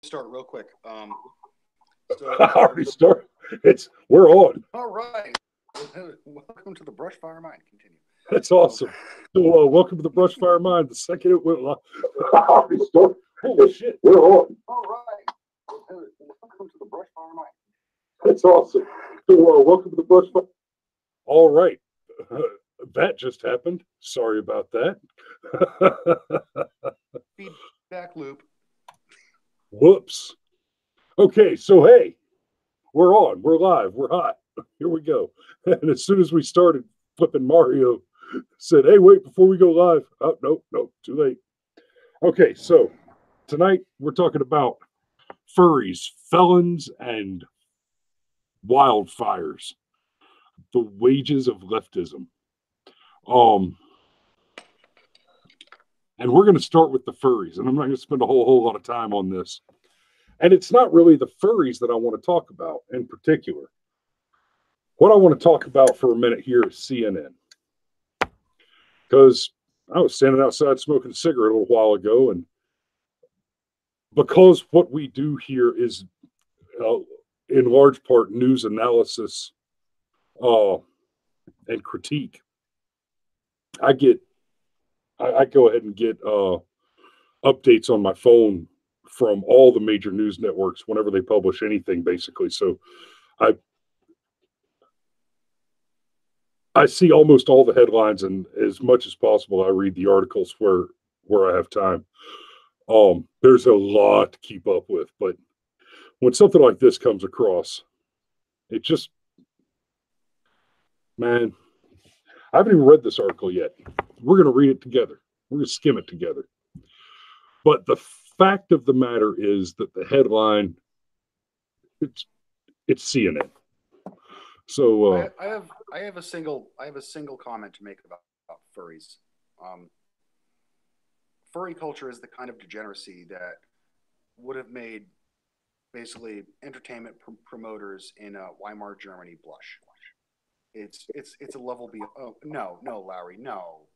start real quick. I already started. We're on. All right. Welcome to the Brushfire Mind. Continue. That's awesome. So, welcome to the Brushfire Mind. The second it went live. I already started. Holy shit, we're on. All right. Welcome to the Brushfire Mind. That's awesome. So, welcome to the Brushfire. All right. That just happened. Sorry about that. Feedback loop. Whoops. Okay, so hey, we're on. We're live. We're hot. Here we go. And as soon as we started, flipping Mario said, hey, wait, before we go live. Oh, nope, too late. Okay, so tonight we're talking about furries, felons, and wildfires. The wages of lestism. And we're going to start with the furries, and I'm not going to spend a whole lot of time on this. And it's not really the furries that I want to talk about in particular. What I want to talk about for a minute here is CNN. Because I was standing outside smoking a cigarette a little while ago, and because what we do here is, in large part, news analysis and critique, I go ahead and get updates on my phone from all the major news networks whenever they publish anything, basically. So I see almost all the headlines, and as much as possible, I read the articles where I have time. There's a lot to keep up with, but when something like this comes across, it just, man, I haven't even read this article yet. We're going to read it together. We're going to skim it together. But the fact of the matter is that the headline, it's CNN. So I have a single comment to make about furries. Furry culture is the kind of degeneracy that would have made basically entertainment promoters in Weimar Germany blush. It's a level beyond. Oh no, Larry, no,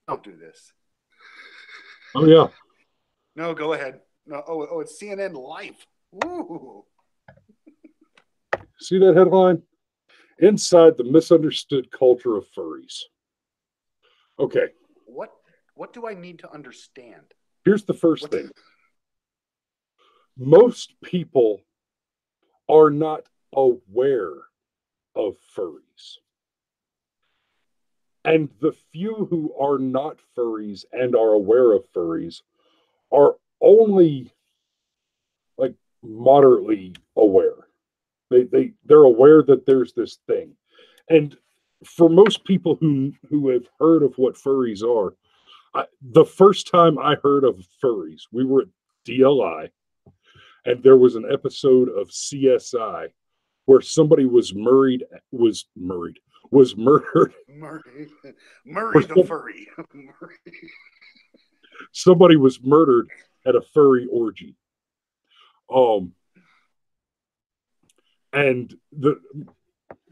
don't do this. Oh yeah. No, go ahead. No, oh, it's CNN Life. Woo. See that headline? Inside the misunderstood culture of furries. Okay. What do I need to understand? Here's the first thing. Most people are not aware of furries. And the few who are not furries and are aware of furries are only like moderately aware. They're aware that there's this thing. And for most people who have heard of what furries are, the first time I heard of furries, we were at DLI, and there was an episode of CSI where somebody was murdered. Murray the furry. Somebody was murdered at a furry orgy. And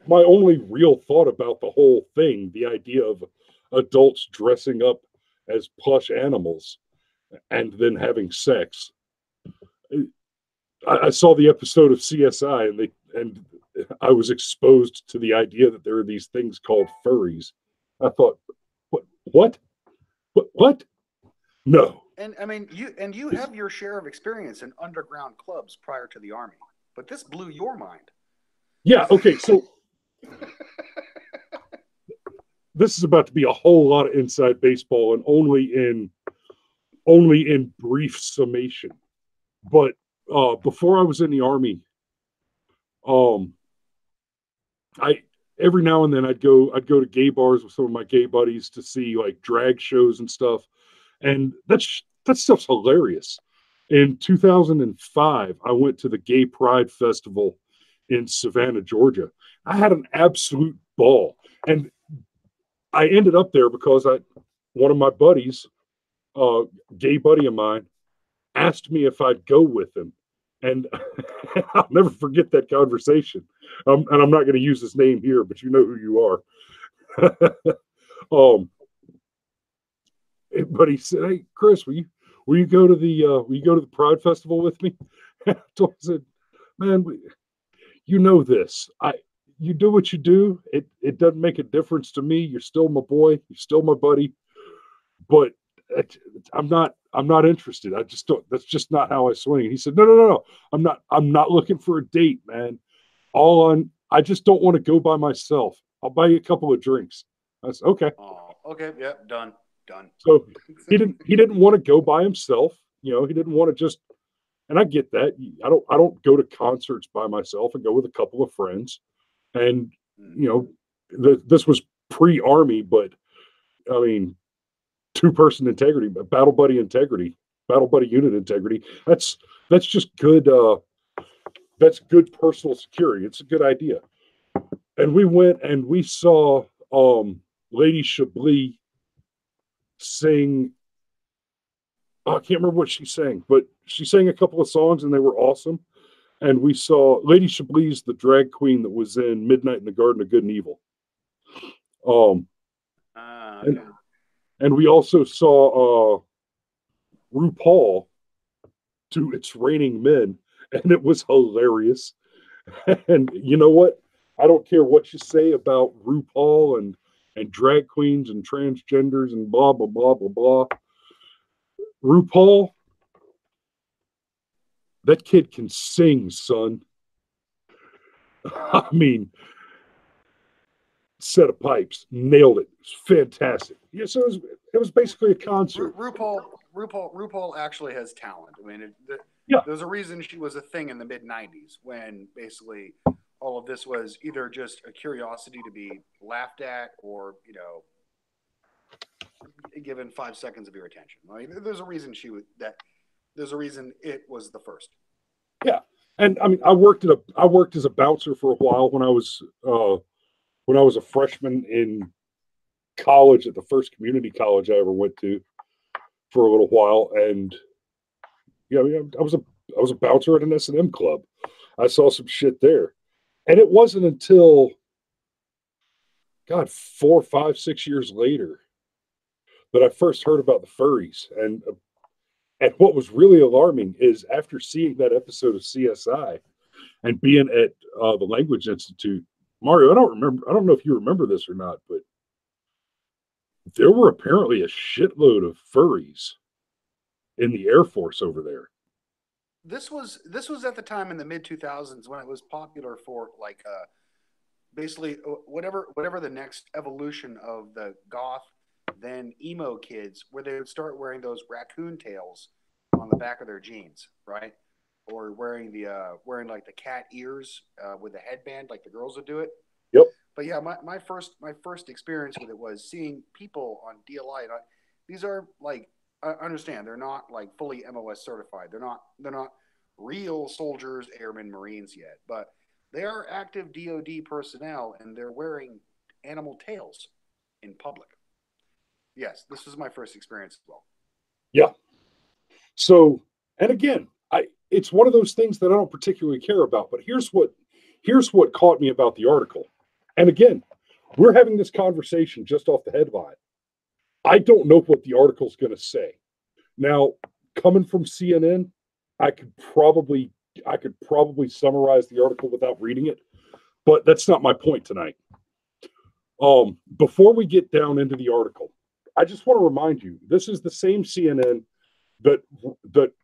my only real thought about the whole thing, the idea of adults dressing up as plush animals and then having sex. I saw the episode of CSI, and I was exposed to the idea that there are these things called furries. I thought, what? No. And I mean, you have your share of experience in underground clubs prior to the army, but this blew your mind. Yeah. Okay. So this is about to be a whole lot of inside baseball, and only in brief summation. But before I was in the army, every now and then I'd go to gay bars with some of my gay buddies to see like drag shows and stuff, and that stuff's hilarious. In 2005, I went to the Gay Pride Festival in Savannah, Georgia. I had an absolute ball, and I ended up there because one of my buddies, gay buddy of mine, asked me if I'd go with him. And I'll never forget that conversation. And I'm not going to use his name here, but you know who you are. But he said, "Hey, Chris, will will you go to the Pride Festival with me? I said, man, you know this. You do what you do. It doesn't make a difference to me. You're still my boy. You're still my buddy. But I'm not interested. I just don't. That's just not how I swing. And he said, no. I'm not looking for a date, man. I just don't want to go by myself. I'll buy you a couple of drinks. I said, okay. Oh, okay. Yep. Done. So he didn't want to go by himself. He didn't want to just. And I get that. I don't go to concerts by myself. I go with a couple of friends. And this was pre-army, but I mean, two-person integrity, battle buddy unit integrity. That's just good. That's good personal security. It's a good idea. And we went and we saw Lady Chablis sing. I can't remember what she sang, but she sang a couple of songs and they were awesome. And we saw Lady Chablis, the drag queen that was in Midnight in the Garden of Good and Evil. Okay. And we also saw RuPaul to It's Raining Men, and it was hilarious. And you know what? I don't care what you say about RuPaul and drag queens and transgenders and blah, blah, blah, blah, blah. RuPaul, that kid can sing, son. I mean, set of pipes, nailed it. It was fantastic. Yeah, so it was basically a concert. RuPaul actually has talent. I mean, there's a reason she was a thing in the mid '90s when basically all of this was either just a curiosity to be laughed at or given 5 seconds of your attention. Like, there's a reason there's a reason it was the first. Yeah, and I mean, I worked as a bouncer for a while when I was a freshman in college at the first community college I ever went to for a little while, and I was a bouncer at an S&M club. I saw some shit there, and it wasn't until 4, 5, 6 years later that I first heard about the furries. And what was really alarming is after seeing that episode of CSI and being at the Language Institute, Mario, I don't know if you remember this or not, but there were apparently a shitload of furries in the Air Force over there. This was at the time in the mid 2000s when it was popular for basically whatever the next evolution of the goth then emo kids, where they would start wearing those raccoon tails on the back of their jeans, right? Or wearing like the cat ears with a headband, like the girls would do it. Yep. But yeah, my first experience with it was seeing people on DLI. These are like, I understand they're not like fully MOS certified. They're not real soldiers, airmen, Marines yet, but they are active DoD personnel, and they're wearing animal tails in public. Yes, this was my first experience as well. Yeah. So, and again, it's one of those things that I don't particularly care about, but here's what caught me about the article. And again, we're having this conversation just off the headline. I don't know what the article's going to say. Now, coming from CNN, I could probably summarize the article without reading it, but that's not my point tonight. Before we get down into the article, I just want to remind you, this is the same CNN that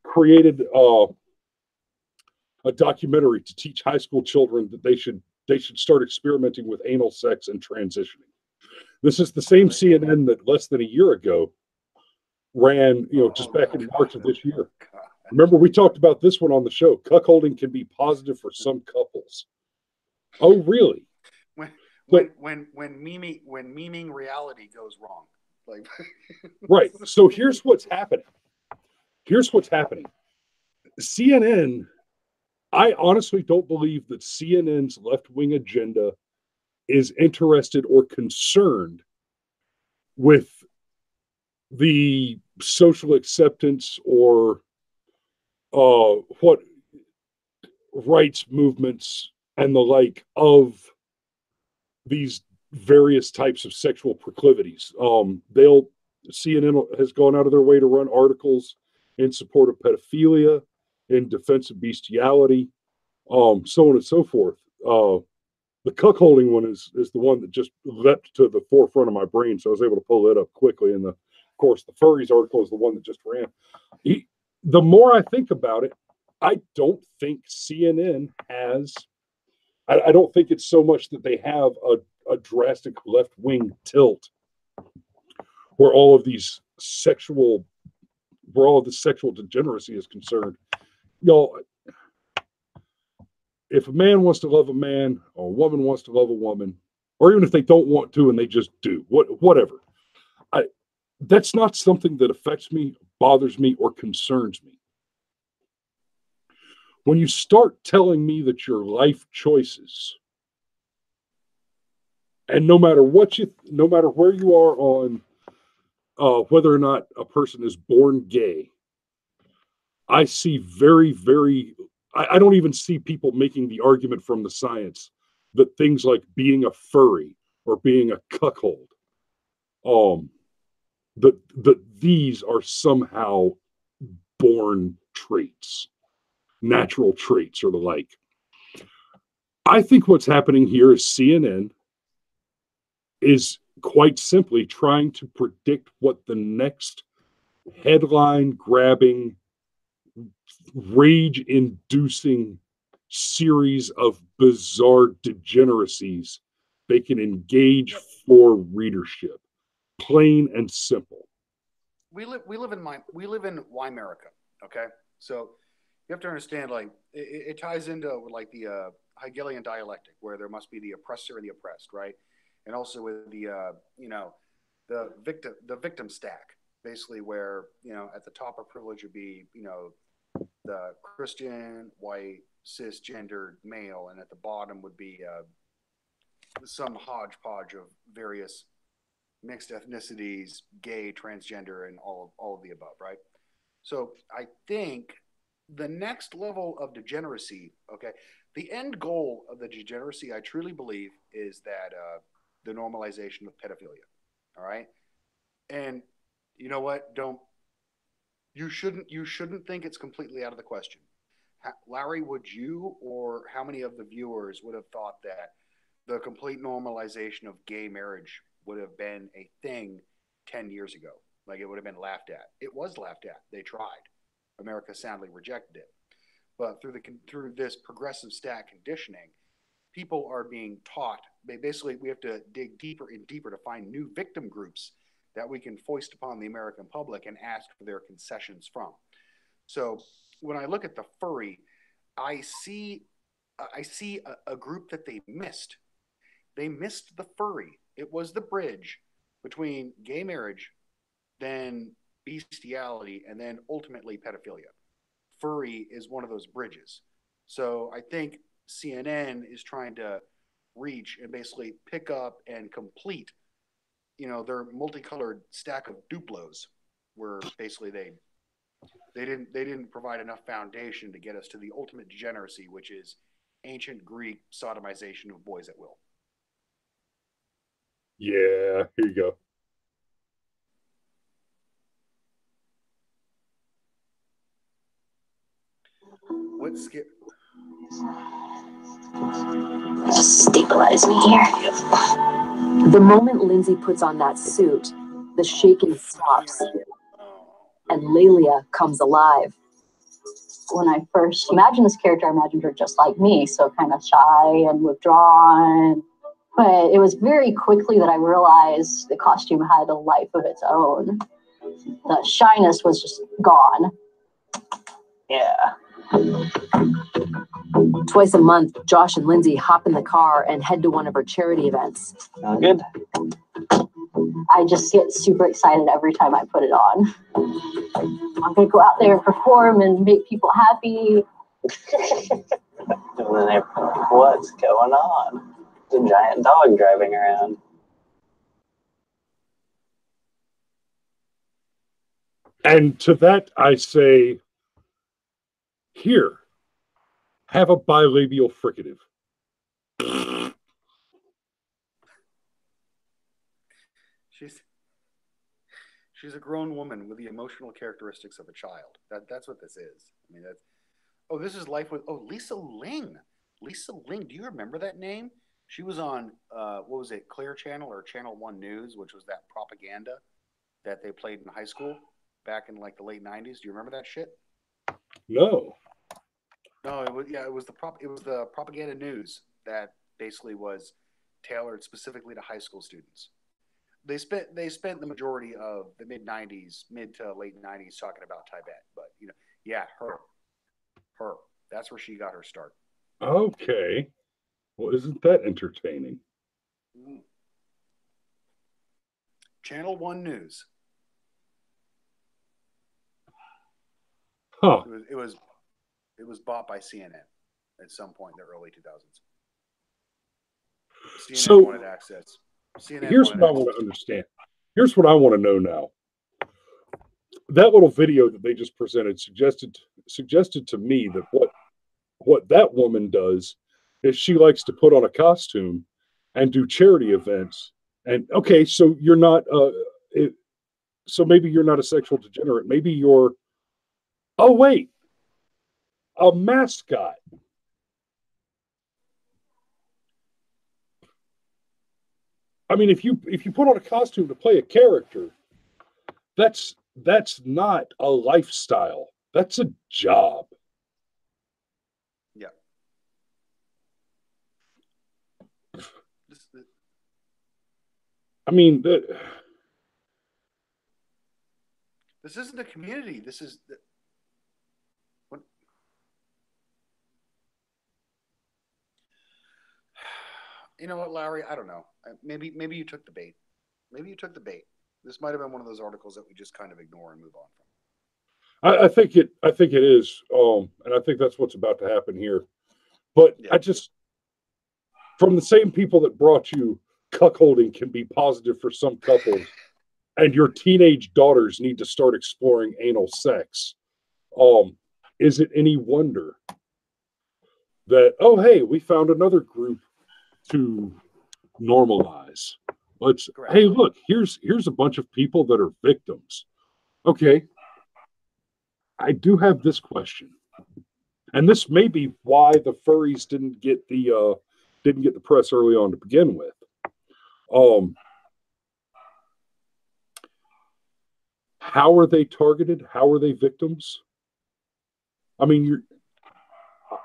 created a documentary to teach high school children that they should start experimenting with anal sex and transitioning. This is the same CNN that less than a year ago ran, just back in March of this year. Remember, we talked about this one on the show. Cuckolding can be positive for some couples. Oh, really? When memeing reality goes wrong. Like right. So here's what's happening. CNN, I honestly don't believe that CNN's left-wing agenda is interested or concerned with the social acceptance or what rights movements and the like of these various types of sexual proclivities. CNN has gone out of their way to run articles in support of pedophilia, in defense of bestiality, so on and so forth. The cuckolding one is the one that just leapt to the forefront of my brain, so I was able to pull it up quickly. And of course, the Furries article is the one that just ran. The more I think about it, I don't think CNN has. I don't think it's so much that they have a drastic left wing tilt where all of this sexual degeneracy is concerned. Y'all, if a man wants to love a man, or a woman wants to love a woman, or even if they don't want to and they just do, whatever, that's not something that affects me, bothers me, or concerns me. When you start telling me that your life choices, and no matter where you are on whether or not a person is born gay, I see very, very, I don't even see people making the argument from the science that things like being a furry or being a cuckold, that these are somehow born traits, natural traits or the like. I think what's happening here is CNN is quite simply trying to predict what the next headline grabbing, rage inducing series of bizarre degeneracies they can engage for readership. Plain and simple. We live in Weimerica, okay? So you have to understand, like, it ties into like the Hegelian dialectic, where there must be the oppressor and the oppressed, right? And also with the the victim stack, basically, where at the top of privilege would be the Christian, white, cisgendered male, and at the bottom would be some hodgepodge of various mixed ethnicities, gay, transgender, and all of the above, right? So I think the next level of degeneracy, okay, the end goal of the degeneracy, I truly believe, is that the normalization of pedophilia, all right? And you know what? You shouldn't think it's completely out of the question. Larry, would you, or how many of the viewers would have thought that the complete normalization of gay marriage would have been a thing 10 years ago? Like, it would have been laughed at. It was laughed at. They tried. America soundly rejected it. But through this progressive stack conditioning, people are being taught. Basically, we have to dig deeper and deeper to find new victim groups that we can foist upon the American public and ask for their concessions from. So when I look at the furry, I see a group that they missed. They missed the furry. It was the bridge between gay marriage, then bestiality, and then ultimately pedophilia. Furry is one of those bridges. So I think CNN is trying to reach and basically pick up and complete, their multicolored stack of Duplos, where basically they didn't provide enough foundation to get us to the ultimate degeneracy, which is ancient Greek sodomization of boys at will. Yeah, here you go. What's skip? Just stabilize me here. The moment Lindsay puts on that suit, the shaking stops, and Lelia comes alive. When I first imagined this character, I imagined her just like me, so kind of shy and withdrawn. But it was very quickly that I realized the costume had a life of its own. The shyness was just gone. Yeah. Twice a month, Josh and Lindsay hop in the car and head to one of her charity events. Good. I just get super excited every time I put it on. I'm going to go out there and perform and make people happy. And then they're like, what's going on? There's a giant dog driving around. And to that, I say, here, have a bilabial fricative. She's a grown woman with the emotional characteristics of a child. That's what this is. I mean, that's. Oh, this is life with. Oh, Lisa Ling. Lisa Ling. Do you remember that name? She was on what was it, Clear Channel or Channel One News, which was that propaganda that they played in high school back in like the late '90s. Do you remember that shit? No. No, it was it was the propaganda news that basically was tailored specifically to high school students. They spent the majority of the mid to late '90s talking about Tibet, but yeah, her. That's where she got her start. Okay. Well, isn't that entertaining? Channel One News. Huh. It was bought by CNN at some point in the early 2000s. CNN wanted access. Here's what I want to understand. Here's what I want to know now. That little video that they just presented suggested to me that what that woman does is she likes to put on a costume and do charity events. And okay, so you're not so maybe you're not a sexual degenerate. Maybe you're a mascot. I mean, if you put on a costume to play a character, that's not a lifestyle. That's a job. Yeah. I mean, this isn't a community. This is what. You know what, Larry? I don't know. Maybe you took the bait. Maybe you took the bait. This might have been one of those articles that we just kind of ignore and move on from. I think it is, and I think that's what's about to happen here. But yeah. I just, from the same people that brought you, cuckolding can be positive for some couples, and your teenage daughters need to start exploring anal sex. Is it any wonder that, oh hey, we found another group to normalize? Hey, look, here's a bunch of people that are victims. Okay. I do have this question. And this may be why the furries didn't get the press early on to begin with. How are they targeted? How are they victims? I mean,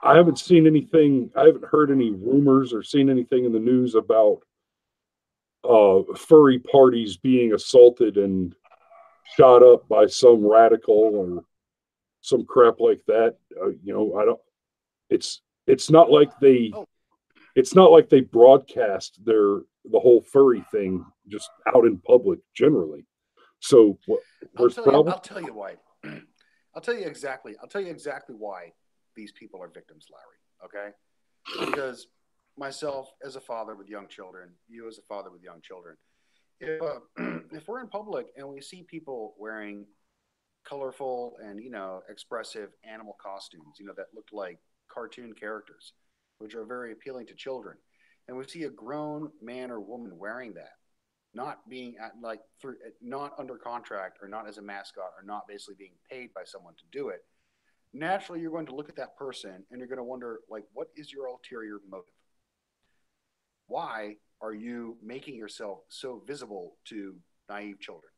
I haven't seen anything. I haven't heard any rumors or seen anything in the news about furry parties being assaulted and shot up by some radical or some crap like that. I don't. It's not like they. It's not like they broadcast the whole furry thing just out in public generally. So where's the problem? I'll tell you why. I'll tell you exactly why these people are victims, Larry. Okay, because myself as a father with young children, you as a father with young children, if we're in public and we see people wearing colorful and expressive animal costumes, that look like cartoon characters, which are very appealing to children, and we see a grown man or woman wearing that, not not under contract or not as a mascot or not basically being paid by someone to do it, naturally you're going to look at that person and you're going to wonder, what is your ulterior motive? Why are you making yourself so visible to naive children?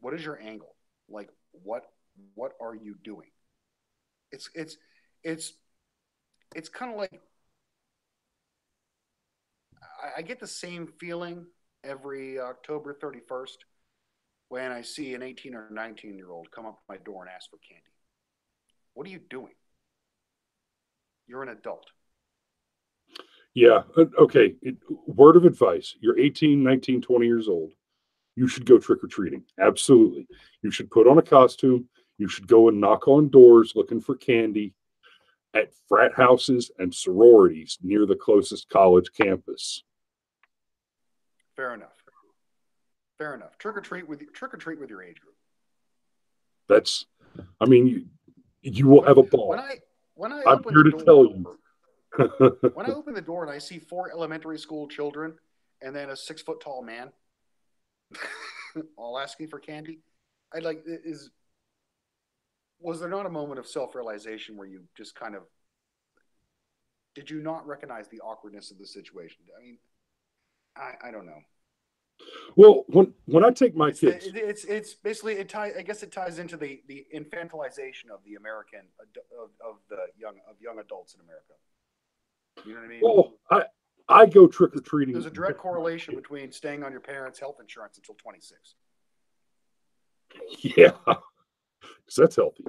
What is your angle? What are you doing? It's kind of like, I get the same feeling every October 31st when I see an 18 or 19-year-old come up to my door and ask for candy. What are you doing? You're an adult. Yeah. Okay. Word of advice. You're 18, 19, 20 years old. You should go trick-or-treating. Absolutely. You should put on a costume. You should go and knock on doors looking for candy at frat houses and sororities near the closest college campus. Fair enough. Trick or treat with your age group. That's, I mean, you will have a ball. I'm here to tell you. When I open the door and I see 4 elementary school children and then a 6-foot tall man, all asking for candy. I'd like is was there not a moment of self-realization where you just kind of did you not recognize the awkwardness of the situation? I mean, I don't know. Well, when I take my kids, it's basically it ties. I guess it ties into the infantilization of the American of the young adults in America. You know what I mean? well, I go trick or treating. There's a direct correlation between staying on your parents' health insurance until 26. Yeah, because that's healthy.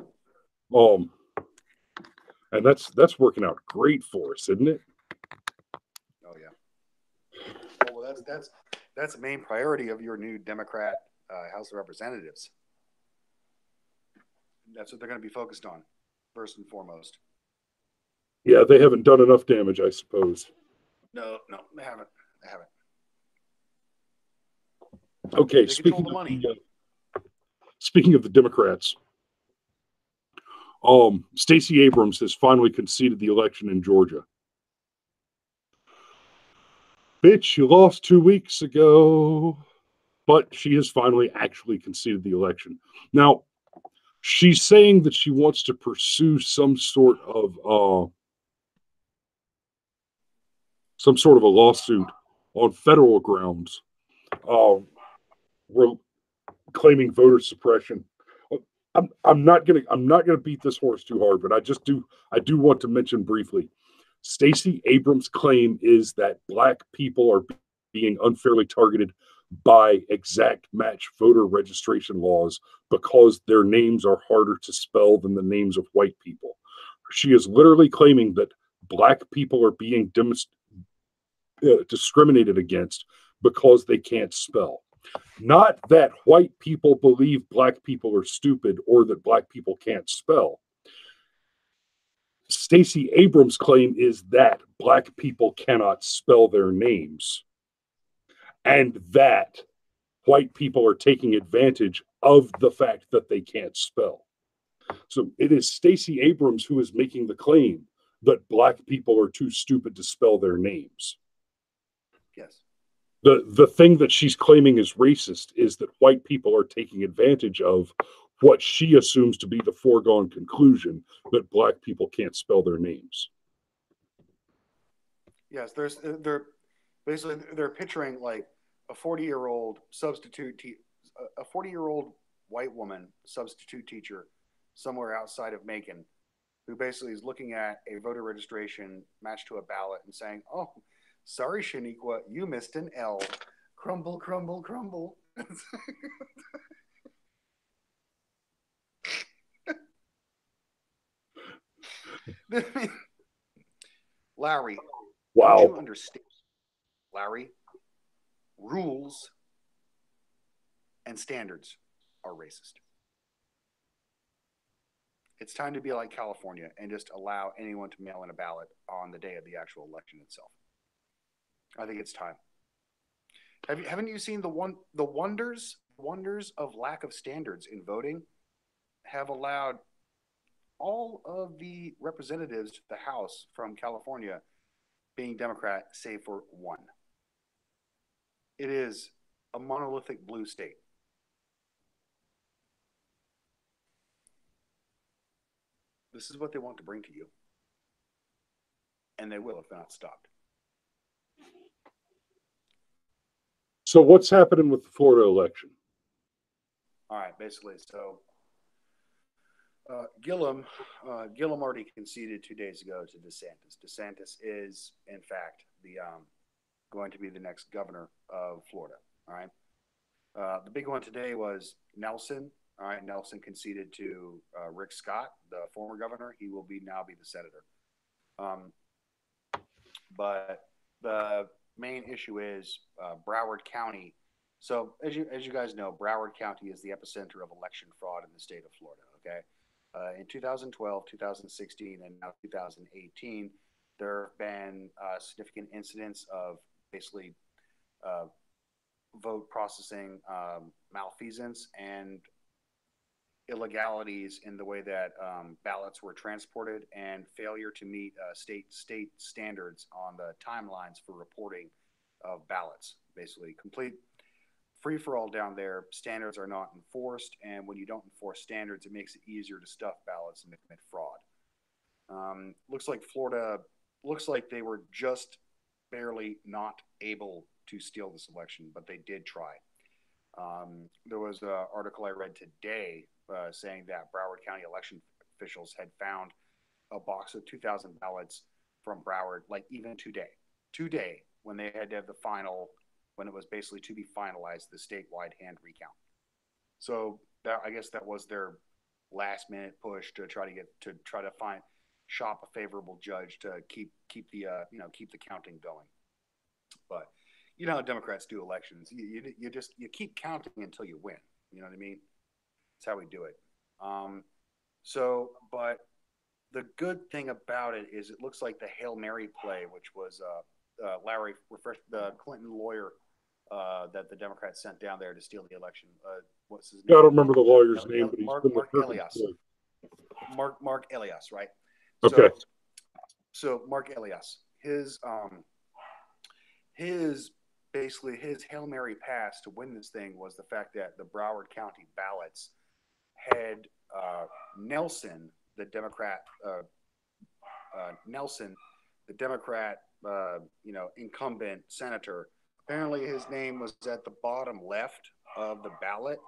And that's working out great for us, isn't it? Oh yeah. Well, that's the main priority of your new Democrat House of Representatives. That's what they're going to be focused on, first and foremost. Yeah, they haven't done enough damage, I suppose. No, they haven't. Okay, they control the money. Speaking of the Democrats, Stacey Abrams has finally conceded the election in Georgia. Bitch, you lost 2 weeks ago. But she has finally actually conceded the election. Now, she's saying that she wants to pursue some sort of a lawsuit on federal grounds, claiming voter suppression. I'm not gonna beat this horse too hard, but I do want to mention briefly. Stacey Abrams' claim is that Black people are being unfairly targeted by exact match voter registration laws because their names are harder to spell than the names of white people. She is literally claiming that Black people are being discriminated against because they can't spell. Not that white people believe Black people are stupid or that Black people can't spell. Stacey Abrams' claim is that Black people cannot spell their names and that white people are taking advantage of the fact that they can't spell. So it is Stacey Abrams who is making the claim that Black people are too stupid to spell their names. Yes. The thing that she's claiming is racist is that white people are taking advantage of what she assumes to be the foregone conclusion that Black people can't spell their names. Yes, they're basically they're picturing like a 40-year-old a 40-year-old white woman substitute teacher somewhere outside of Macon, who basically is looking at a voter registration matched to a ballot and saying, "Oh, sorry, Shaniqua, you missed an L. Crumble, crumble, crumble." Larry, wow. Don't you understand? Larry, rules and standards are racist. It's time to be like California and just allow anyone to mail in a ballot on the day of the actual election itself. I think it's time. Haven't you seen the wonders of lack of standards in voting have allowed all of the representatives to the House from California being Democrat, save for one. It is a monolithic blue state. This is what they want to bring to you. And they will if they're not stopped. So what's happening with the Florida election? All right, basically, so Gillum already conceded 2 days ago to DeSantis. DeSantis is, in fact, going to be the next governor of Florida. All right. The big one today was Nelson. All right, Nelson conceded to Rick Scott, the former governor. He will now be the senator. But the main issue is Broward County. So as you guys know, Broward County is the epicenter of election fraud in the state of Florida. Okay. In 2012, 2016, and now 2018, there have been significant incidents of basically vote processing malfeasance and illegalities in the way that ballots were transported and failure to meet state standards on the timelines for reporting of ballots. Basically, free for all down there. Standards are not enforced, and when you don't enforce standards, it makes it easier to stuff ballots and commit fraud. Looks like Florida, looks like they were just barely not able to steal this election, but they did try. There was an article I read today saying that Broward County election officials had found a box of 2,000 ballots from Broward, like even today, when they had to have the final, when it was basically to be finalized, the statewide hand recount. So that, I guess that was their last minute push to try to shop a favorable judge to keep the counting going. But you know how Democrats do elections. You keep counting until you win. You know what I mean? That's how we do it. But the good thing about it is it looks like the Hail Mary play, which was Larry, the Clinton lawyer that the Democrats sent down there to steal the election. What's his name? Yeah, I don't remember the lawyer's name, but he's Mark been the Elias. Mark Elias, right? Okay. So Mark Elias, his basically his Hail Mary pass to win this thing was the fact that the Broward County ballots had Nelson, the Democrat, incumbent senator. Apparently, his name was at the bottom left of the ballot,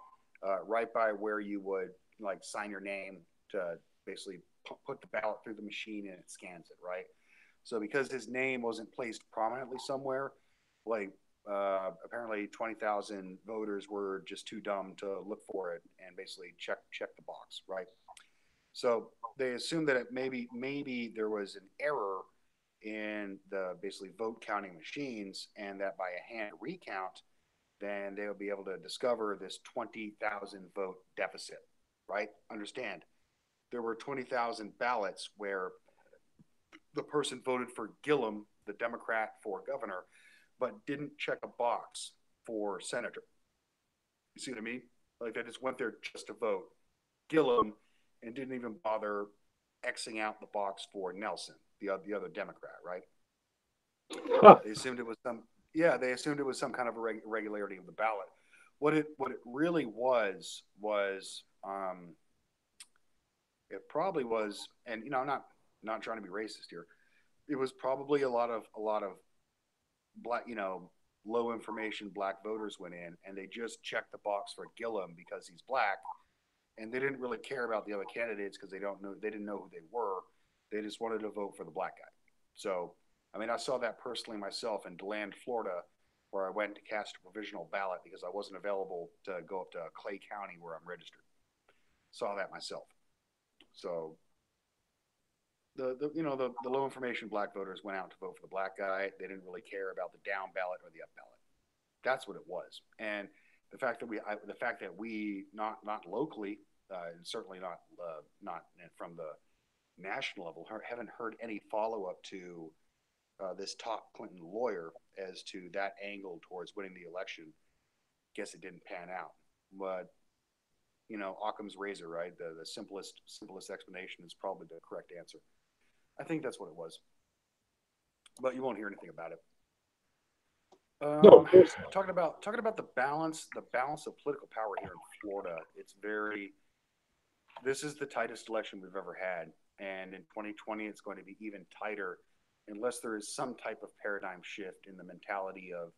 right by where you would like sign your name to basically put the ballot through the machine and it scans it, right? So because his name wasn't placed prominently somewhere, like apparently 20,000 voters were just too dumb to look for it and basically check the box, right? So they assumed that maybe there was an error in the basically vote counting machines, and that by a hand recount, then they will be able to discover this 20,000 vote deficit, right? Understand, there were 20,000 ballots where the person voted for Gillum, the Democrat for governor, but didn't check a box for senator. You see what I mean? Like they just went there just to vote Gillum and didn't even bother Xing out the box for Nelson, the other Democrat, right? Huh. They assumed it was some kind of irregularity of the ballot. What it really was it probably was, and you know, I'm not trying to be racist here. It was probably a lot of black, you know, low information black voters went in and they just checked the box for Gillum because he's black, and they didn't really care about the other candidates because they didn't know who they were. They just wanted to vote for the black guy. So, I mean, I saw that personally myself in DeLand, Florida, where I went to cast a provisional ballot because I wasn't available to go up to Clay County where I'm registered. Saw that myself. So the low information black voters went out to vote for the black guy. They didn't really care about the down ballot or the up ballot. That's what it was. And the fact that we not locally and certainly not from the national level haven't heard any follow up to this top Clinton lawyer as to that angle towards winning the election. Guess it didn't pan out, but you know, Occam's razor, right? The simplest explanation is probably the correct answer. I think that's what it was, but you won't hear anything about it. No, of course not. Talking about the balance of political power here in Florida. This is the tightest election we've ever had, and in 2020 it's going to be even tighter unless there is some type of paradigm shift in the mentality of,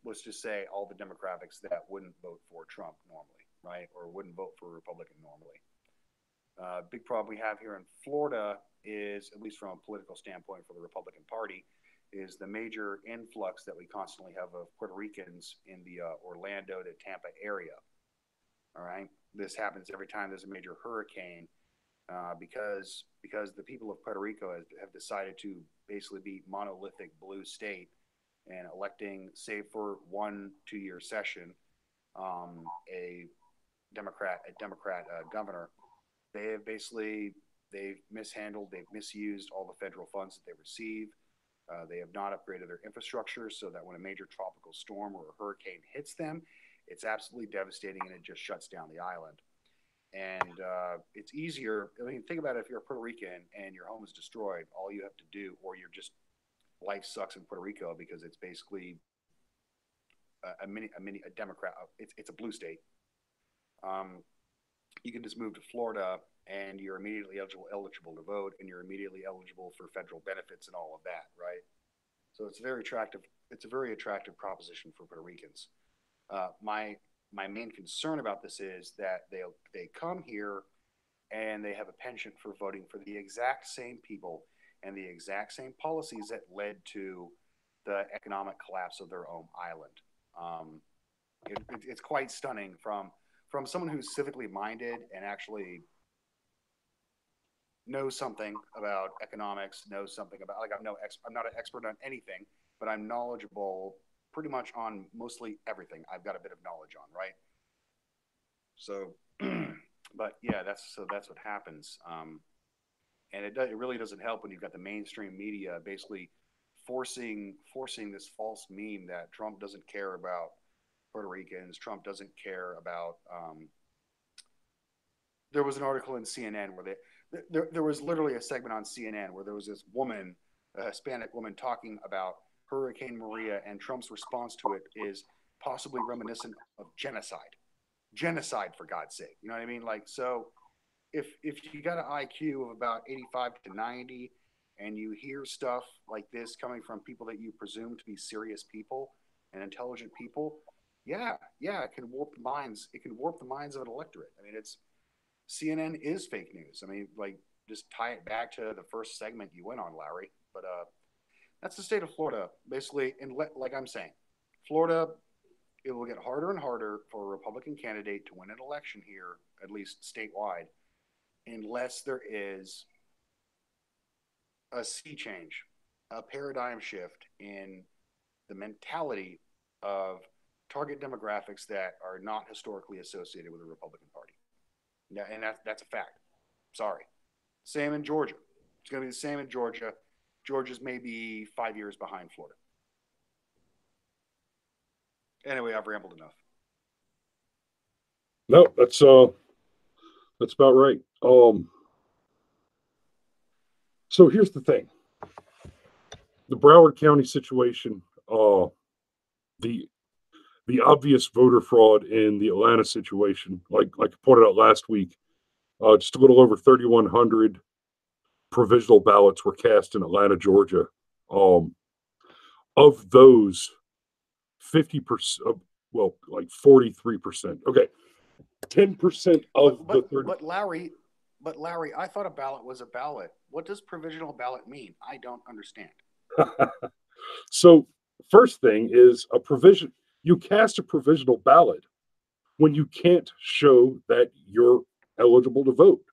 let's just say all the demographics that wouldn't vote for Trump normally, right? Or wouldn't vote for a Republican normally. Big problem we have here in Florida is, at least from a political standpoint for the Republican Party, is the major influx that we constantly have of Puerto Ricans in the Orlando to Tampa area. All right. This happens every time there's a major hurricane because the people of Puerto Rico have decided to basically be monolithic blue state and electing, save for 1-2 year session, a Democrat governor. They've mishandled, they've misused all the federal funds that they receive. They have not upgraded their infrastructure so that when a major tropical storm or a hurricane hits them, it's absolutely devastating and it just shuts down the island. And it's easier. I mean, think about it. If you're a Puerto Rican and your home is destroyed, all you have to do, or you're just life sucks in Puerto Rico because it's basically a Democrat. It's a blue state. You can just move to Florida and you're immediately eligible to vote, and you're immediately eligible for federal benefits and all of that, right? So it's very attractive. It's a very attractive proposition for Puerto Ricans. My main concern about this is that they come here and they have a penchant for voting for the exact same people and the exact same policies that led to the economic collapse of their own island. It's quite stunning from someone who's civically minded and actually knows something about economics, knows something about, like, I'm not an expert on anything, but I'm knowledgeable pretty much on mostly everything. I've got a bit of knowledge on, right? So, but yeah, that's what happens. And it really doesn't help when you've got the mainstream media basically forcing this false meme that Trump doesn't care about Puerto Ricans. Trump doesn't care about. There was an article in CNN where there was literally a segment on CNN where there was this woman, a Hispanic woman, talking about Hurricane Maria, and Trump's response to it is possibly reminiscent of genocide, for God's sake. You know what I mean? Like, so if you got an IQ of about 85 to 90 and you hear stuff like this coming from people that you presume to be serious people and intelligent people, yeah, it can warp the minds. It can warp the minds of an electorate. I mean, CNN is fake news. I mean, like, just tie it back to the first segment you went on, Larry. But that's the state of Florida, basically. And like I'm saying, Florida, it will get harder and harder for a Republican candidate to win an election here, at least statewide, unless there is a sea change, a paradigm shift in the mentality of target demographics that are not historically associated with the Republican Party. And that's a fact. Sorry. Same in Georgia. It's going to be the same in Georgia. Georgia's maybe 5 years behind Florida. Anyway, I've rambled enough. No, that's about right. So here's the thing. The Broward County situation, the obvious voter fraud in the Atlanta situation, like I pointed out last week, just a little over 3,100 provisional ballots were cast in Atlanta, Georgia. Of those, 50%, well, like 43%. Okay, 10% of the 30. But Larry, I thought a ballot was a ballot. What does provisional ballot mean? I don't understand. So, first thing is a provision. You cast a provisional ballot when you can't show that you're eligible to vote.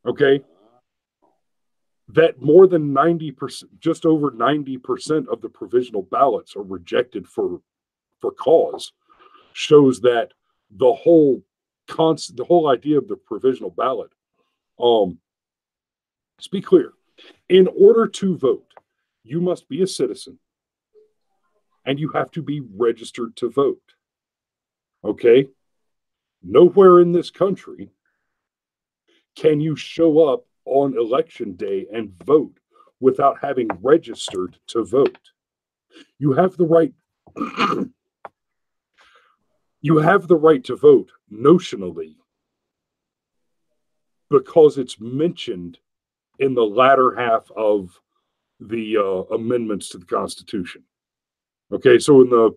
Okay? That more than 90%, just over 90% of the provisional ballots are rejected for cause, shows that the whole idea of the provisional ballot. Let's be clear. In order to vote, you must be a citizen and you have to be registered to vote. Okay? Nowhere in this country can you show up on election day and vote without having registered to vote. You have the right you have the right to vote notionally because it's mentioned in the latter half of the amendments to the Constitution. Okay, so in the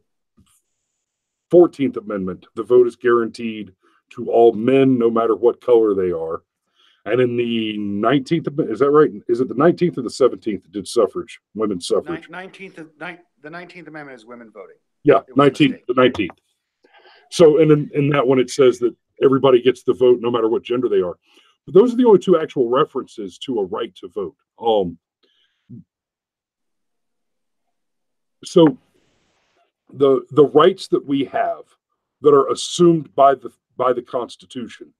14th Amendment, the vote is guaranteed to all men, no matter what color they are. And in the 19th, is that right? Is it the 19th or the 17th that did suffrage, women's suffrage? The 19th Amendment is women voting. Yeah, 19th, the 19th. So, and in that one, it says that everybody gets the vote, no matter what gender they are. But those are the only two actual references to a right to vote. So the rights that we have that are assumed by the Constitution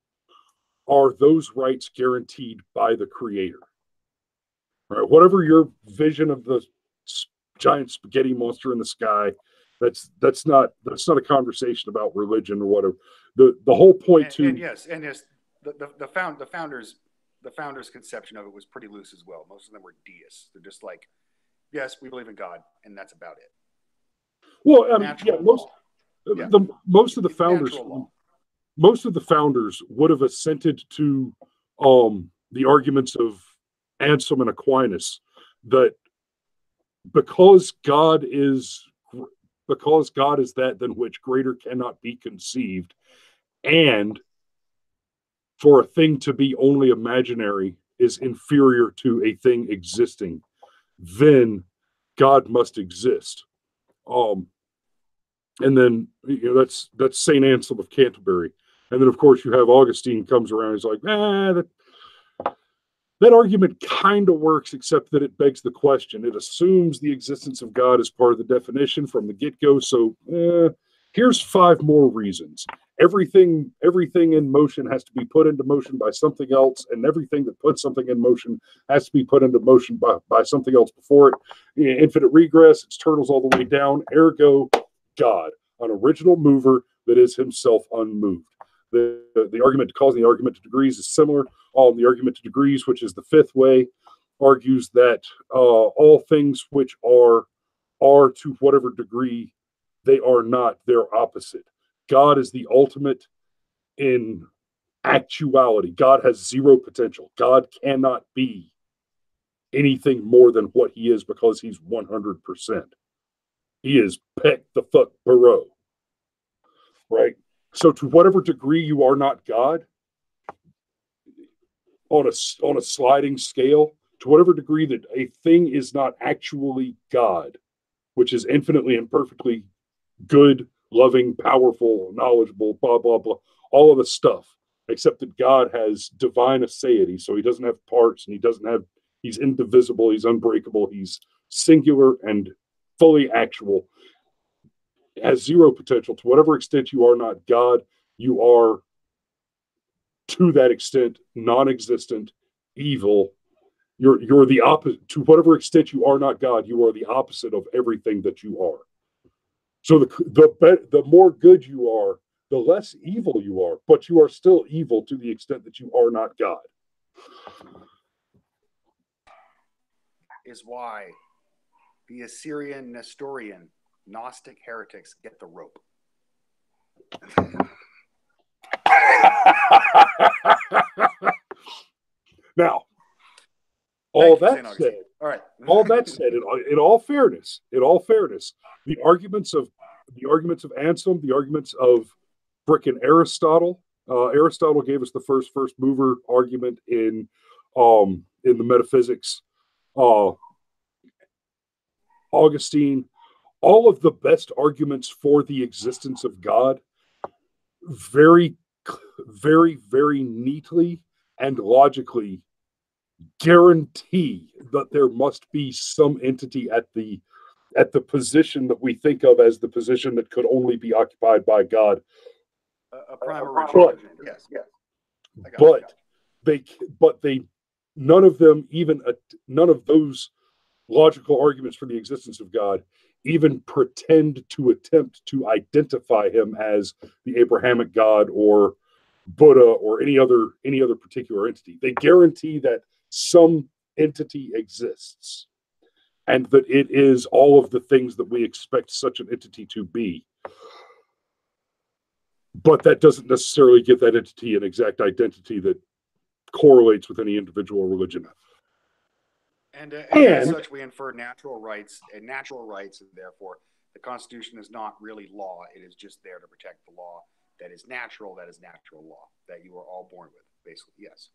are those rights guaranteed by the Creator. Right? Whatever your vision of the giant spaghetti monster in the sky, that's not a conversation about religion or whatever. The whole point the founders the founders' conception of it was pretty loose as well. Most of them were deists. They're just like, yes, we believe in God, and that's about it. Well, most of the founders would have assented to the arguments of Anselm and Aquinas that because God is that than which greater cannot be conceived, and for a thing to be only imaginary is inferior to a thing existing, then God must exist. And then that's Saint Anselm of Canterbury. And then of course you have Augustine comes around. He's like, that argument kind of works, except that it begs the question. It assumes the existence of God as part of the definition from the get-go. So here's 5 more reasons. Everything in motion has to be put into motion by something else, and everything that puts something in motion has to be put into motion by something else before it. Infinite regress, it's turtles all the way down. Ergo, God, an original mover that is himself unmoved. The argument to cause and the argument to degrees is similar. The argument to degrees, which is the 5th way, argues that all things which are to whatever degree they are not their opposite. God is the ultimate in actuality. God has 0 potential. God cannot be anything more than what he is because he's 100%. He is peck the fuck bro. Right? So to whatever degree you are not God, on a sliding scale, to whatever degree that a thing is not actually God, which is infinitely and perfectly good, loving, powerful, knowledgeable, blah, blah, blah, all of the stuff, except that God has divine aseity, so he doesn't have parts, and he's indivisible, he's unbreakable, he's singular and fully actual, has 0 potential. To whatever extent you are not God, you are, to that extent, non-existent, evil. You're the opposite. To whatever extent you are not God, you are the opposite of everything that you are. So the more good you are, the less evil you are, but you are still evil to the extent that you are not God. Is why the Assyrian Nestorian Gnostic heretics get the rope. Now, all that said, in all fairness, the arguments of Anselm, the arguments of frickin' Aristotle. Aristotle gave us the first mover argument in the metaphysics. Augustine, all of the best arguments for the existence of God, very, very, very neatly and logically guarantee that there must be some entity at the position that we think of as the position that could only be occupied by God. A prime original. Yes. But none of those logical arguments for the existence of God even pretend to attempt to identify him as the Abrahamic God or Buddha or any other particular entity. They guarantee that some entity exists and that it is all of the things that we expect such an entity to be. But that doesn't necessarily give that entity an exact identity that correlates with any individual religion. And as such, we infer natural rights, and therefore the Constitution is not really law. It is just there to protect the law that is natural law that you are all born with, basically, yes.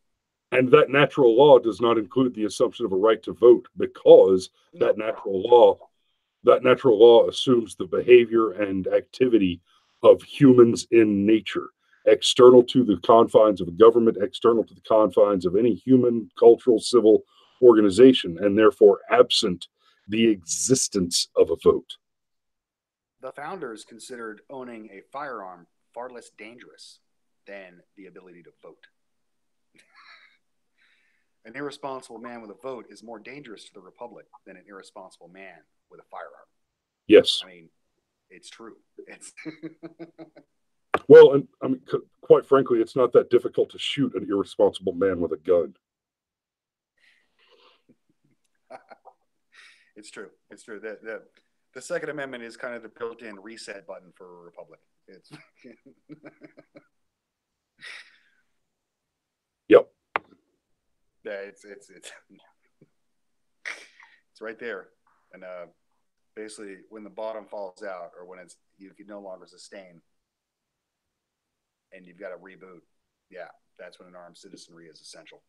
And that natural law does not include the assumption of a right to vote, because that natural law assumes the behavior and activity of humans in nature, external to the confines of a government, external to the confines of any human, cultural, civil organization, and therefore absent the existence of a vote. The founders considered owning a firearm far less dangerous than the ability to vote. An irresponsible man with a vote is more dangerous to the Republic than an irresponsible man with a firearm. Yes. I mean, it's true. It's well, and I mean, quite frankly, it's not that difficult to shoot an irresponsible man with a gun. It's true. It's true. The Second Amendment is kind of the built-in reset button for a republic. It's Yep. yeah, it's right there. And basically, when the bottom falls out, or when you can no longer sustain, and you've got to reboot, yeah, that's when an armed citizenry is essential.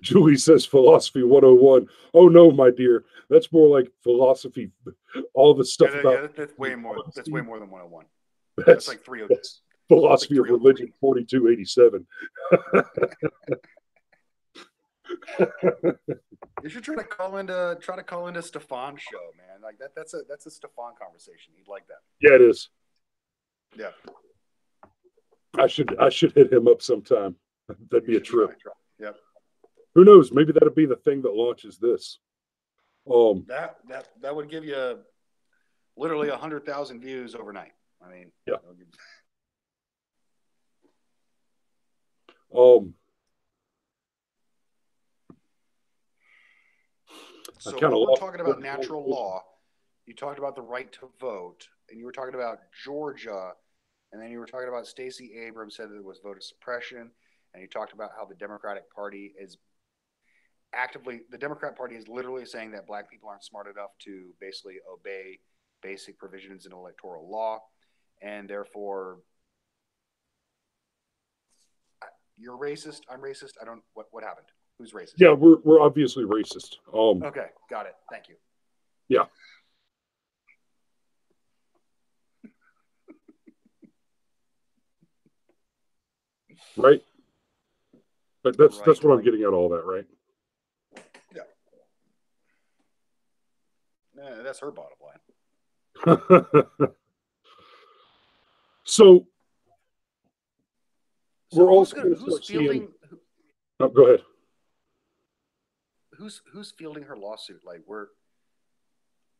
Julie says philosophy 101. Oh no, my dear, that's more like philosophy. All the stuff about that's way more. That's way more than 101. That's like 302. That's philosophy of religion 4287. You should try to call into Stefan's show, man. Like that's a Stefan conversation. He'd like that. Yeah, it is. Yeah. I should hit him up sometime. That'd be a trip. Try. Yep. Who knows? Maybe that'll be the thing that launches this. That would give you literally 100,000 views overnight. I mean, yeah. So when we're talking about natural law, you talked about the right to vote, and you were talking about Georgia, and then you were talking about Stacey Abrams said that it was voter suppression, and you talked about how the Democratic Party is literally saying that black people aren't smart enough to basically obey basic provisions in electoral law, and therefore you're racist, I'm racist. I don't what happened? Who's racist? Yeah, we're obviously racist. Okay, got it. Thank you. Yeah. Right? But that's what I'm getting at all that, right? Yeah. That's her bottom line. So we're also going to start seeing... Oh, go ahead. Who's fielding her lawsuit?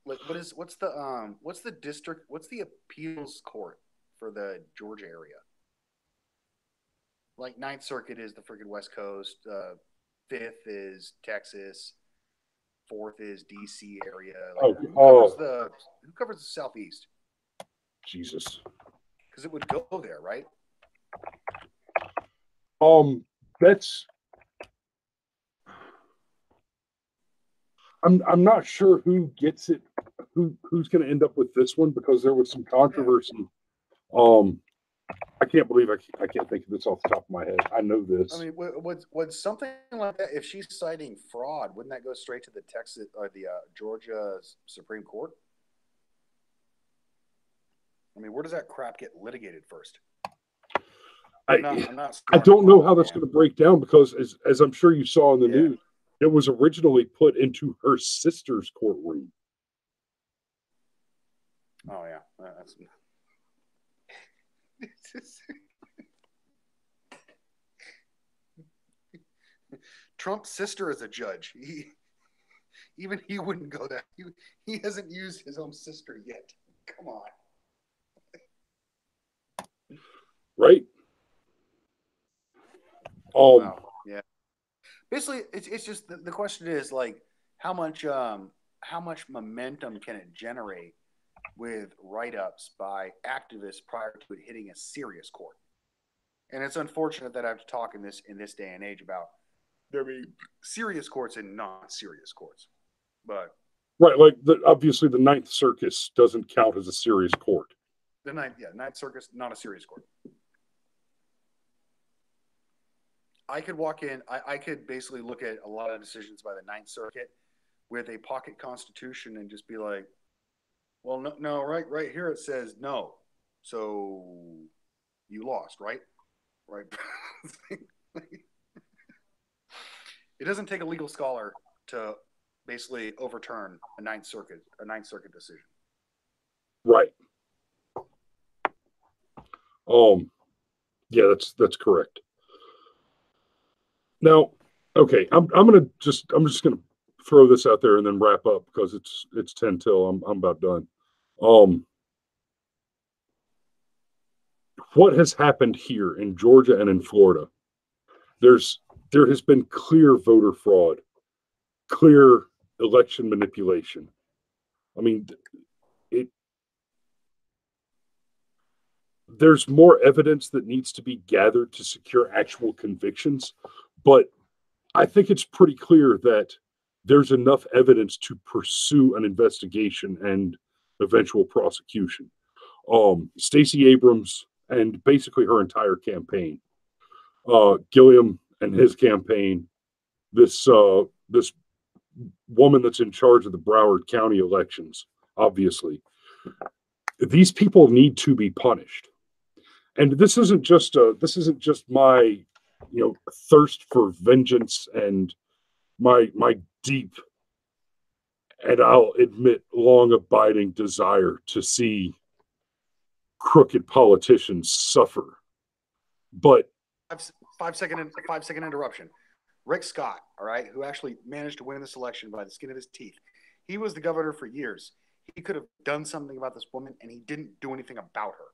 What's the appeals court for the Georgia area? Like Ninth Circuit is the freaking West Coast, Fifth is Texas, Fourth is DC area. Who covers the Southeast? Jesus. Because it would go there, right? That's... I'm not sure who gets it, who's going to end up with this one, because there was some controversy. I can't believe I can't think of this off the top of my head. I know this. I mean, would something like that, if she's citing fraud, wouldn't that go straight to the Texas or the Georgia Supreme Court? I mean, where does that crap get litigated first? I don't know how that's going to break down, because as I'm sure you saw in the news, it was originally put into her sister's courtroom. Oh yeah, that's... Trump's sister is a judge. Even he wouldn't go that. He hasn't used his own sister yet. Come on. Right? Wow. Yeah. Basically, it's just the question is like how much momentum can it generate with write-ups by activists prior to it hitting a serious court? And it's unfortunate that I have to talk in this day and age about there being serious courts and not serious courts. But right, like obviously the Ninth Circuit doesn't count as a serious court. The Ninth Circuit, not a serious court. I could walk in. I could basically look at a lot of decisions by the Ninth Circuit with a pocket constitution and just be like, well, no, right here it says no, so you lost, right? It doesn't take a legal scholar to basically overturn a Ninth Circuit decision. Right. Yeah, that's correct. Now, okay, I'm just gonna throw this out there and then wrap up, because it's 10 till I'm about done. What has happened here in Georgia and in Florida? There has been clear voter fraud. clear election manipulation. I mean, there's more evidence that needs to be gathered to secure actual convictions, but I think it's pretty clear that there's enough evidence to pursue an investigation and eventual prosecution. Stacey Abrams and basically her entire campaign, Gilliam and his campaign, this woman that's in charge of the Broward County elections, obviously, these people need to be punished. And this isn't just my thirst for vengeance and my deep, and I'll admit, long abiding desire to see crooked politicians suffer. But 5-second interruption. Rick Scott, all right, who actually managed to win this election by the skin of his teeth. He was the governor for years. He could have done something about this woman, and he didn't do anything about her.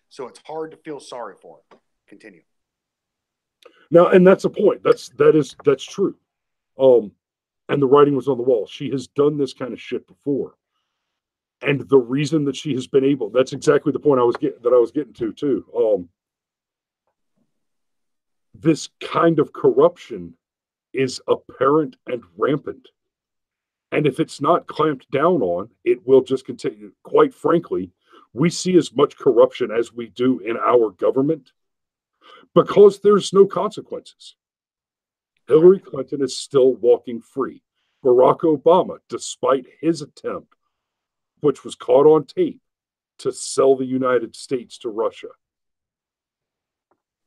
So it's hard to feel sorry for him. Continue. Now, and that's a point. That's true. And the writing was on the wall. She has done this kind of shit before. And the reason that she has been able, that's exactly the point I was getting to too. This kind of corruption is apparent and rampant. And if it's not clamped down on, it will just continue. Quite frankly, we see as much corruption as we do in our government because there's no consequences. Hillary Clinton is still walking free. Barack Obama, despite his attempt, which was caught on tape, to sell the United States to Russia,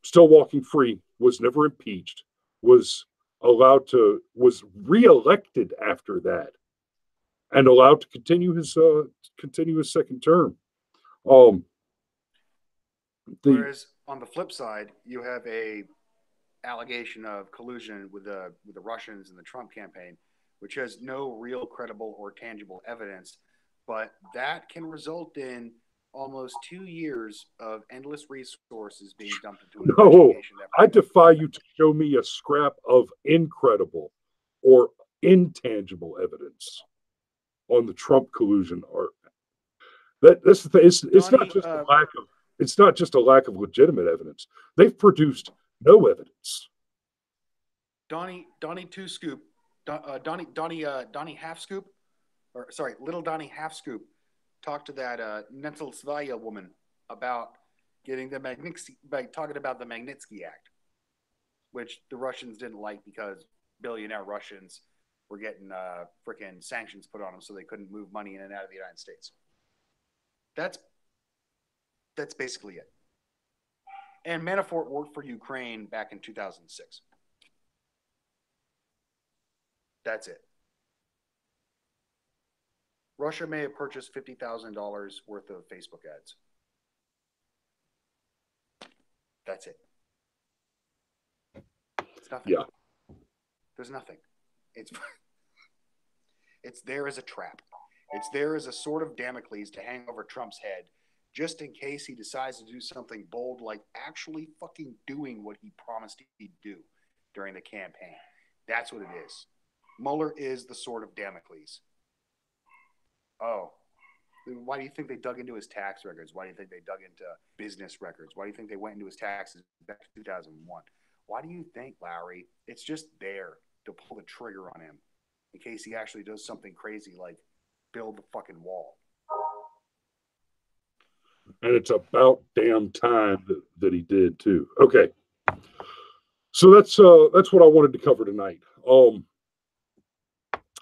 still walking free, was never impeached, was reelected after that, and allowed to continue his second term. Whereas on the flip side, you have a allegation of collusion with the Russians and the Trump campaign, which has no real credible or tangible evidence, but that can result in almost 2 years of endless resources being dumped into an investigation. I defy you to show me a scrap of incredible or intangible evidence on the Trump collusion. Or that's the thing. It's not just a lack of legitimate evidence. They've produced no evidence. Donnie Two Scoop, Donnie Half Scoop, or sorry, Little Donnie Half Scoop, talked to that Netzelskaya woman about getting talking about the Magnitsky Act, which the Russians didn't like because billionaire Russians were getting freaking sanctions put on them, so they couldn't move money in and out of the United States. That's basically it. And Manafort worked for Ukraine back in 2006. That's it. Russia may have purchased $50,000 worth of Facebook ads. That's it. It's nothing. Yeah. There's nothing. It's there as a trap. It's there as a sword of Damocles to hang over Trump's head, just in case he decides to do something bold, like actually fucking doing what he promised he'd do during the campaign. That's what it is. Mueller is the sword of Damocles. Oh, why do you think they dug into his tax records? Why do you think they dug into business records? Why do you think they went into his taxes back in 2001? Why do you think, Larry, it's just there to pull the trigger on him in case he actually does something crazy like build the fucking wall? And it's about damn time that he did too. Okay. So that's what I wanted to cover tonight. I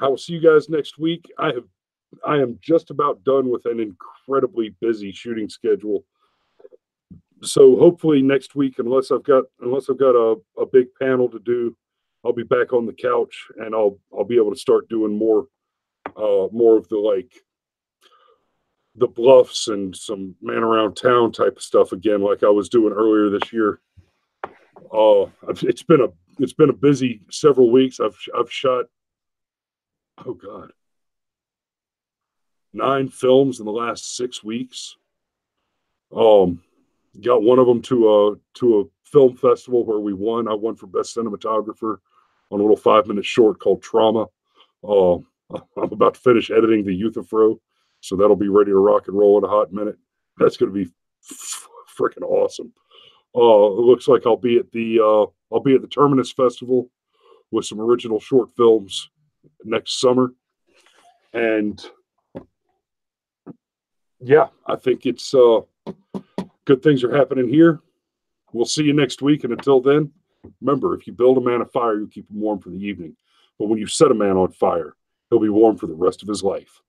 will see you guys next week. I am just about done with an incredibly busy shooting schedule. So hopefully next week, unless I've got a big panel to do, I'll be back on the couch and I'll be able to start doing more of the bluffs and some man around town type of stuff again, like I was doing earlier this year. It's been a busy several weeks. I've shot, 9 films in the last 6 weeks. Got one of them to a film festival where we won. I won for best cinematographer on a little 5-minute short called Trauma. I'm about to finish editing the Euthyphro, so that'll be ready to rock and roll in a hot minute. That's going to be freaking awesome. It looks like I'll be at the Terminus Festival with some original short films next summer, and yeah, I think it's good things are happening here. We'll see you next week, and until then, remember, if you build a man a fire, you keep him warm for the evening. But when you set a man on fire, he'll be warm for the rest of his life.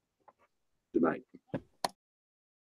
Good night.